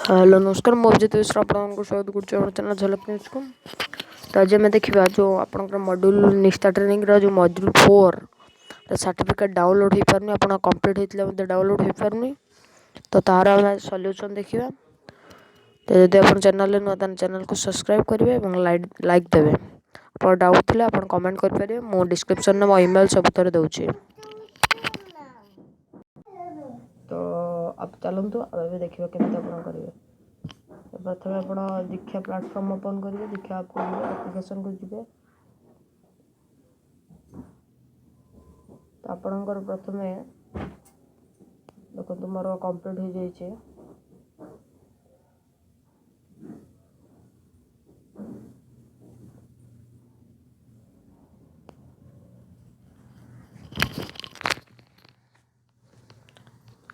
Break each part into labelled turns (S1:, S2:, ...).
S1: Hello नमस्कार मु अभिजित मिश्र आपको स्वागत कर चैनल झलक न्यूज को। तो आज आम देखा जो आप मॉड्यूल निष्ठा ट्रेनिंग जो मॉड्यूल 4 सर्टिफिकेट डाउनलोड हो पारनी आप कंप्लीट होता डाउनलोड हो पारनी तो तार आम सल्यूशन देखा। तो जब आप चैनल नुआ चैनल को सब्सक्राइब करेंगे और लाइक देवे। आप डाउट थे आप कमेंट करेंगे मो डिस्क्रिप्शन में मो ईमेल सब दूसरी। तो आप चलतु अब देखिए केमी आप करेंगे। प्रथम आप दीक्षा प्लाटफर्म ओपन करेंगे दीक्षा आप एप्लिकेशन को जी तो आपणकर प्रथम देखो मोर कंप्लीट हो जाइए।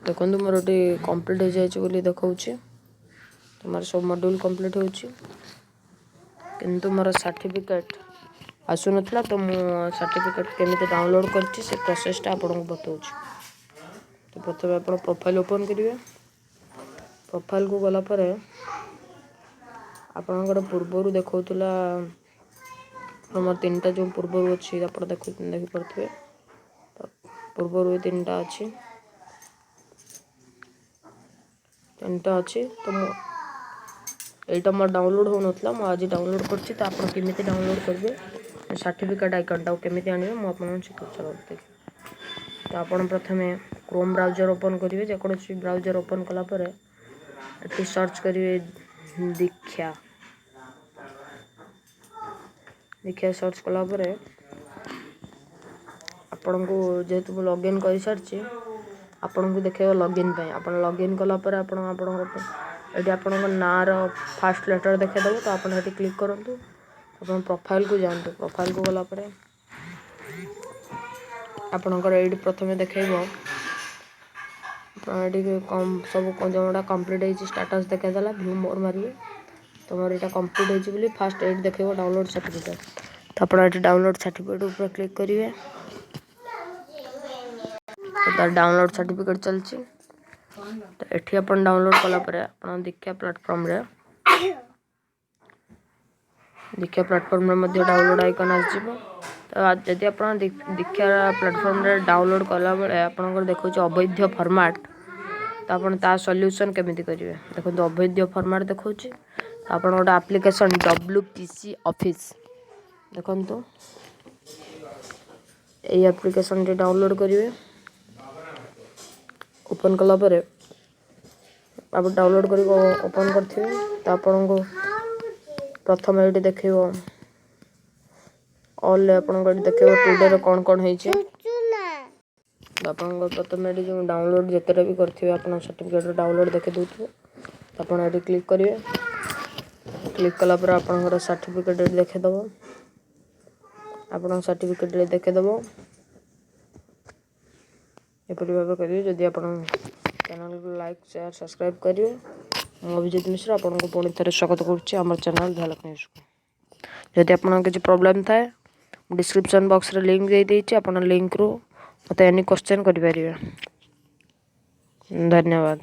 S1: देखो मोर गोटे कंप्लीट हो जाए देखा तुम्हारे सब मॉड्यूल कंप्लीट होची किंतु मोर सर्टिफिकेट आसु नथला तो मु सर्टिफिकेट केमिति डाउनलोड करछि से प्रोसेसटा आपन को बताउछि। तो प्रथमे आप प्रोफाइल ओपन करेंगे। प्रोफाइल को गला पर आपनकर पूर्वर देखौतला नंबर 3टा जो पूर्वर अछि आप देखि परथबे पूर्वर 3टा अछि 3टा अछि। तो एटा मोर डाउनलोड हो नथला मु आज डाउनलोड करछि। तो आप केमिति डाउनलोड करबे सर्टिफिकेट आइकनटा केमिति आनिबे मु आपन शिखर देखिए। तो आपन प्रथमे क्रोम ब्राउजर ओपन करेंगे जेकोसी ब्राउजर ओपन कला पर एटी सर्च करेंगे दीक्षा दीक्षा सर्च कला पर आपन को जेहेतु लॉगिन कर सारी आपन को देखेगा लॉगिन पे आप लॉगिन कला पर ये आपण नाँ फास्ट लेटर देखेदेव। तो आप क्लिक करूँ आप प्रोफाइल को जातु प्रोफाइल को गला आपणकर ये प्रथम देखेब सब जमाटा कंप्लीट हो स्टाटस देखेदेला व्यू मोर मारे तो मोर यहाँ कंप्लीट हो फास्ट एड देखेब डाउनलोड सर्टिफिकेट। तो आप डाउनलोड सर्टिफिकेट ऊपर क्लिक करेंगे तो तार डाउनलोड सर्टिफिकेट चलती। तो एठी अपन डाउनलोड कला पर अपन दीक्षा प्लेटफॉर्म रे डाउनलोड आइकन आसजिवो। तो जदि आप दीक्षा प्लेटफॉर्म रे डाउनलोड कला बेले आपनकर देखो अवैध फॉर्मेट तो आपन ता सॉल्यूशन केमिति करिवे देखो तो अवैध फॉर्मेट देखो तो आपन गोटे एप्लिकेशन WPC ऑफिस देखो ये एप्लिकेशन टी डाउनलोड करेंगे। ओपन कला पर आप डाउनलोड कर ओपन करथे तो आपन को प्रथम ये देखो ऑल आपन को देखो टुडे रे कौन कौन होइछे आपन को प्रथम ये जो डाउनलोड जतरा भी करथिबे आपन सर्टिफिकेट डाउनलोड देखे दोथबो। तो आपन ये क्लिक करिवे क्लिक कला पर आपन सर्टिफिकेट देखे दबो आपन सर्टिफिकेट देखे दबो एपरि भाव करिए। जदि आपन चैनल को लाइक शेयर सब्सक्राइब करिए मु अभिजित मिश्र आपन को पुणी थे स्वागत करुच्ची आम चैनल झलक न्यूज को। जदि आपन किसी प्रॉब्लम थाए डिस्क्रिप्शन बॉक्स रे लिंक दे देछि आपन लिंक रो मते एनी क्वेश्चन करि परिबे। धन्यवाद।